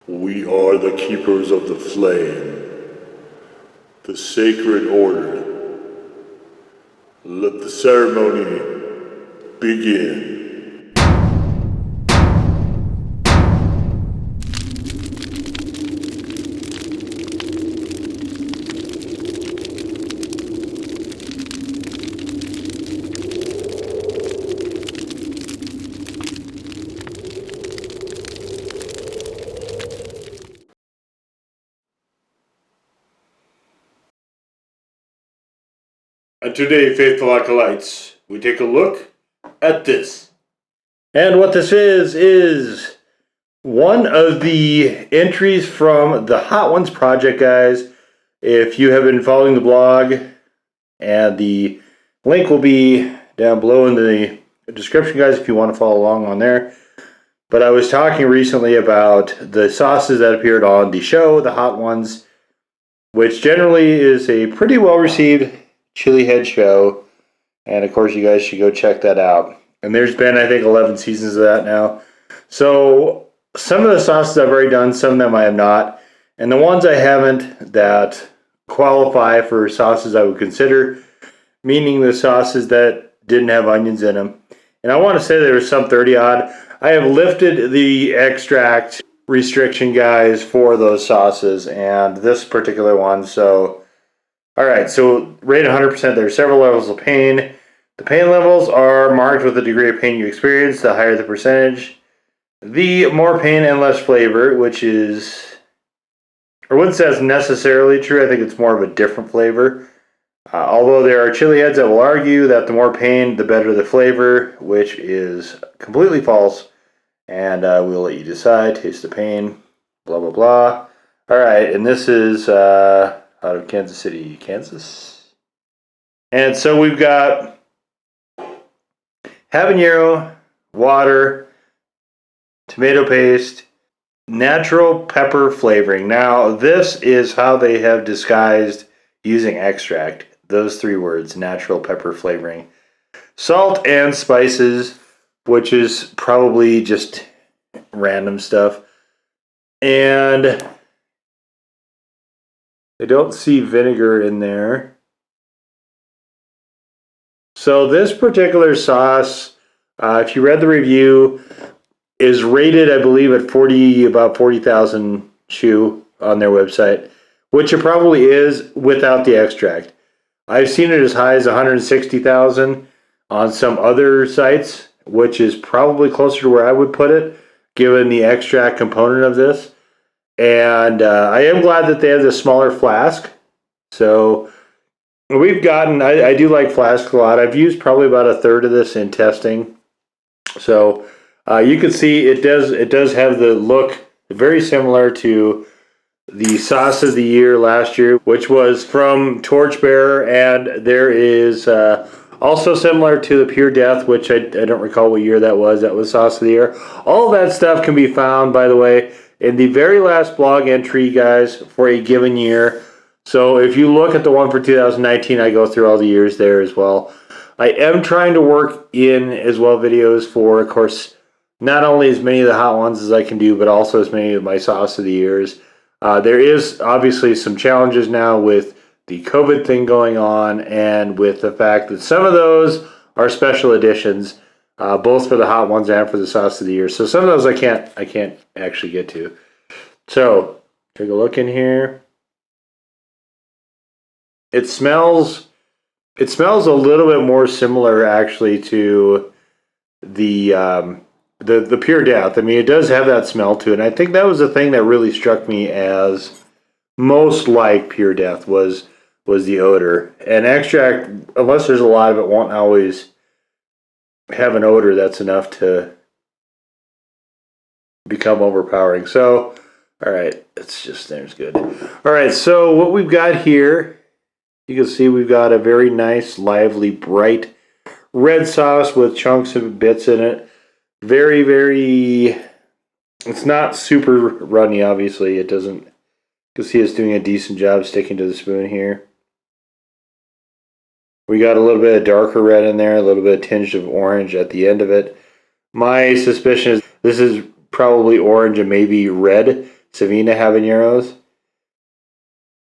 We are the keepers of the flame, the sacred order. Let the ceremony begin. And today, faithful acolytes, we take a look at this. And what this is one of the entries from the Hot Ones project, guys. If you have been following the blog, and the link will be down below in the description, guys, if you want to follow along on there. But I was talking recently about the sauces that appeared on the show, the Hot Ones, which generally is a pretty well-received chili head show. And of course, you guys should go check that out. And there's been, I think, 11 seasons of that now. So some of the sauces I've already done, some of them I have not. And the ones I haven't that qualify for sauces I would consider, meaning the sauces that didn't have onions in them. And I want to say there was some 30 odd. I have lifted the extract restriction, guys, for those sauces and this particular one. So, all right, so rate 100%. There are several levels of pain. The pain levels are marked with the degree of pain you experience. The higher the percentage, the more pain and less flavor, which is, I wouldn't say it's necessarily true. I think it's more of a different flavor. Although there are chili heads that will argue that the more pain, the better the flavor, which is completely false. And we'll let you decide. Taste the pain, blah, blah, blah. All right, and this is out of Kansas City, Kansas. And so we've got habanero, water, tomato paste, natural pepper flavoring. Now, this is how they have disguised using extract. Those three words, natural pepper flavoring. Salt and spices, which is probably just random stuff. And I don't see vinegar in there. So this particular sauce, if you read the review, is rated, I believe, at about 40,000 chew on their website, which it probably is without the extract. I've seen it as high as 160,000 on some other sites, which is probably closer to where I would put it, given the extract component of this. And I am glad that they have the smaller flask. So we've gotten, I do like flasks a lot. I've used probably about a third of this in testing. So you can see it does have the look very similar to the sauce of the year last year, which was from Torchbearer, and there is also similar to the Pure Death, which I don't recall what year that was. That was sauce of the year. All of that stuff can be found, by the way, in the very last blog entry, guys, for a given year. So if you look at the one for 2019, I go through all the years there as well. I am trying to work in as well videos for, of course, not only as many of the hot ones as I can do, but also as many of my sauce of the years. There is obviously some challenges now with the COVID thing going on, and with the fact that some of those are special editions, both for the hot ones and for the sauce of the year. So some of those I can't actually get to. So take a look in here. It smells a little bit more similar actually to the Pure Death. I mean, it does have that smell to it. And I think that was the thing that really struck me as most like Pure Death was the odor. And extract, unless there's a lot of it, won't always have an odor that's enough to become overpowering. So, all right, there's good. All right, so what we've got here, you can see we've got a very nice, lively, bright red sauce with chunks of bits in it. Very, very, it's not super runny, obviously. It doesn't, you can see it's doing a decent job sticking to the spoon here. We got a little bit of darker red in there, a little bit of tinge of orange at the end of it. My suspicion is this is probably orange and maybe red, Savina habaneros.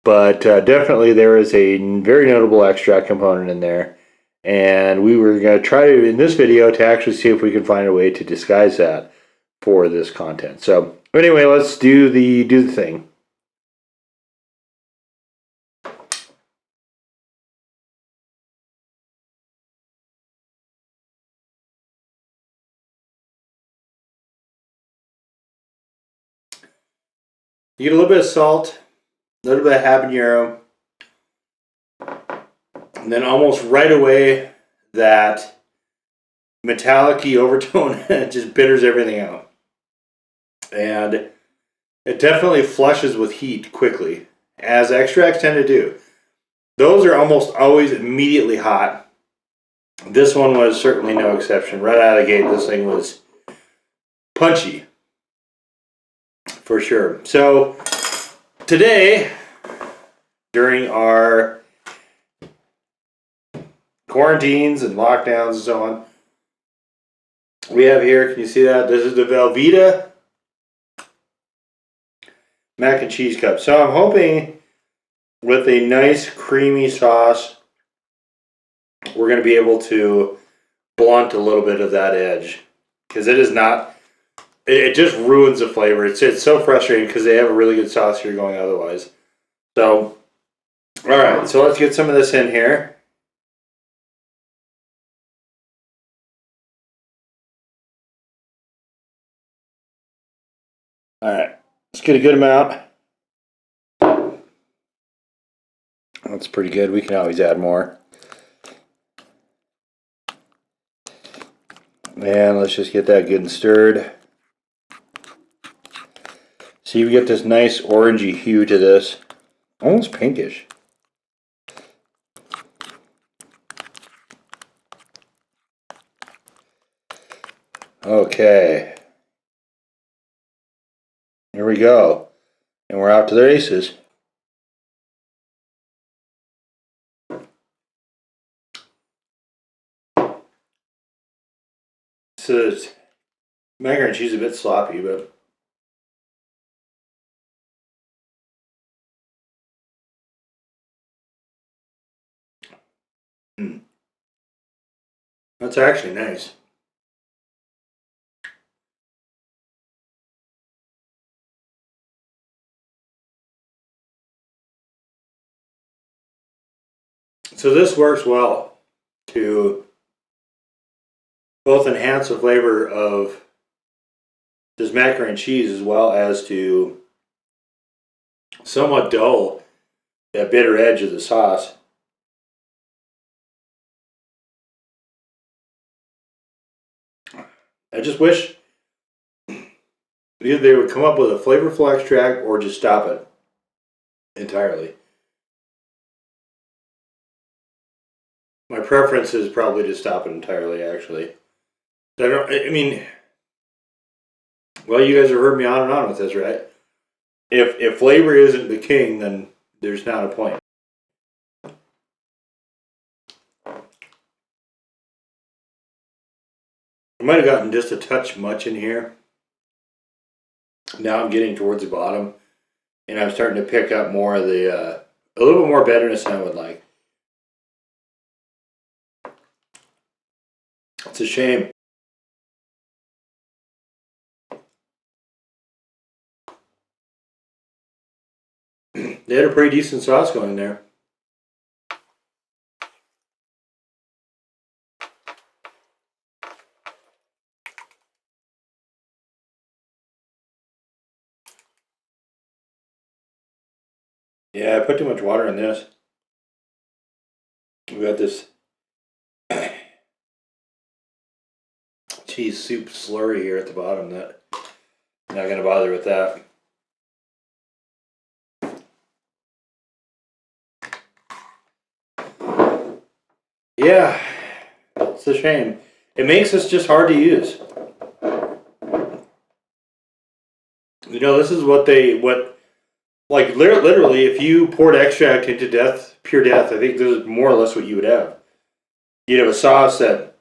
But definitely there is a very notable extract component in there. And we were going to try to, in this video, to actually see if we can find a way to disguise that for this content. So anyway, let's do the thing. You get a little bit of salt, a little bit of habanero, and then almost right away that metallic-y overtone just bitters everything out. And it definitely flushes with heat quickly, as extracts tend to do. Those are almost always immediately hot. This one was certainly no exception. Right out of the gate, this thing was punchy. For sure. So today, during our quarantines and lockdowns and so on, we have here, can you see that? This is the Velveeta mac and cheese cup. So I'm hoping with a nice creamy sauce, we're going to be able to blunt a little bit of that edge. Because it is not... It just ruins the flavor. It's so frustrating because they have a really good sauce here going otherwise. So, all right. So let's get some of this in here. All right. Let's get a good amount. That's pretty good. We can always add more. And let's just get that good and stirred. So you get this nice orangey hue to this, almost pinkish. Okay. Here we go. And we're out to the races. So this macaroni and cheese is a bit sloppy, but that's actually nice. So this works well to both enhance the flavor of this macaroni and cheese as well as to somewhat dull that bitter edge of the sauce. I just wish either they would come up with a flavorful extract or just stop it entirely. My preference is probably to stop it entirely, actually. I mean, well, you guys have heard me on and on with this, right? If flavor isn't the king, then there's not a point. I might have gotten just a touch much in here. Now I'm getting towards the bottom, and I'm starting to pick up more of the, a little bit more bitterness than I would like. It's a shame. They had a pretty decent sauce going there. Yeah, I put too much water in this. We got this cheese soup slurry here at the bottom that I'm not going to bother with that. Yeah, it's a shame. It makes this just hard to use. You know, this is like literally, if you poured extract into pure death, I think this is more or less what you would have. You'd have a sauce that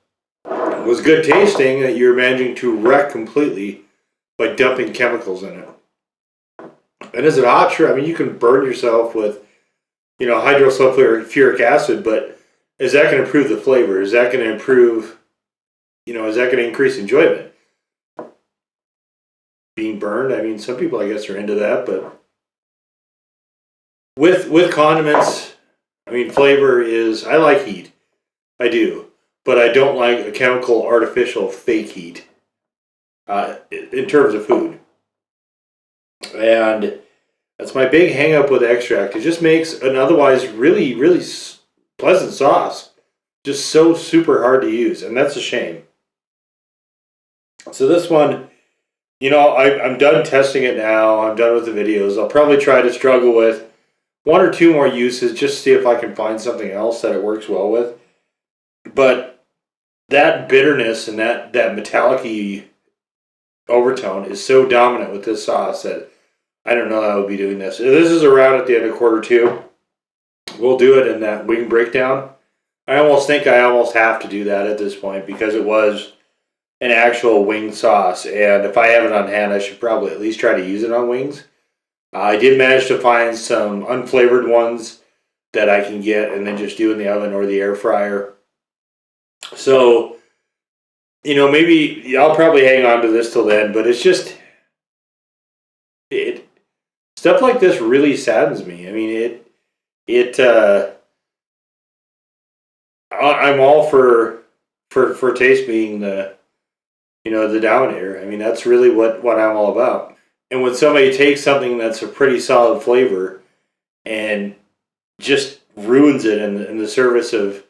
was good tasting that you're managing to wreck completely by dumping chemicals in it. And is it hot? Sure. I mean, you can burn yourself with, hydrosulfuric acid, but is that going to improve the flavor? Is that going to improve, is that going to increase enjoyment? Being burned, I mean, some people, I guess, are into that, but with condiments, I mean, flavor is, I like heat. I do. But I don't like a chemical, artificial, fake heat in terms of food. And that's my big hang up with extract. It just makes an otherwise really, really pleasant sauce just so super hard to use. And that's a shame. So this one, I'm done testing it now. I'm done with the videos. I'll probably try to struggle with one or two more uses just to see if I can find something else that it works well with. But that bitterness and that metallic-y overtone is so dominant with this sauce that I don't know how I would be doing this. If this is around at the end of quarter 2, we'll do it in that wing breakdown. I almost think I have to do that at this point because it was an actual wing sauce. And if I have it on hand, I should probably at least try to use it on wings. I did manage to find some unflavored ones that I can get and then just do in the oven or the air fryer. So, maybe I'll probably hang on to this till then, but it's just, stuff like this really saddens me. I mean, I'm all for taste being the dominator. I mean, that's really what I'm all about. And when somebody takes something that's a pretty solid flavor and just ruins it in the service of,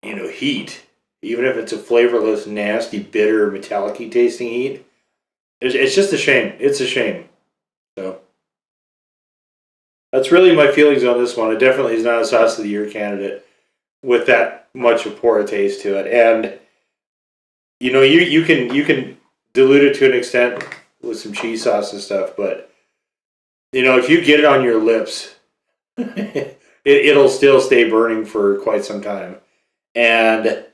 heat, even if it's a flavorless, nasty, bitter, metallic-y tasting heat, it's just a shame. It's a shame. So that's really my feelings on this one. It definitely is not a sauce of the year candidate with that much of poor taste to it. And you can dilute it to an extent with some cheese sauce and stuff, but if you get it on your lips, it'll still stay burning for quite some time. And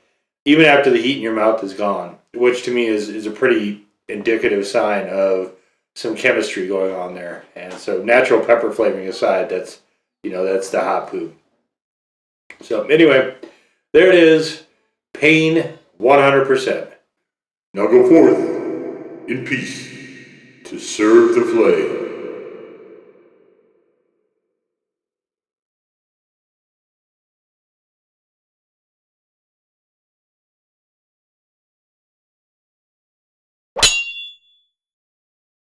even after the heat in your mouth is gone, which to me is a pretty indicative sign of some chemistry going on there. And so natural pepper flavoring aside, that's the hot poop. So anyway, there it is. Pain 100%. Now go forth in peace to serve the flame.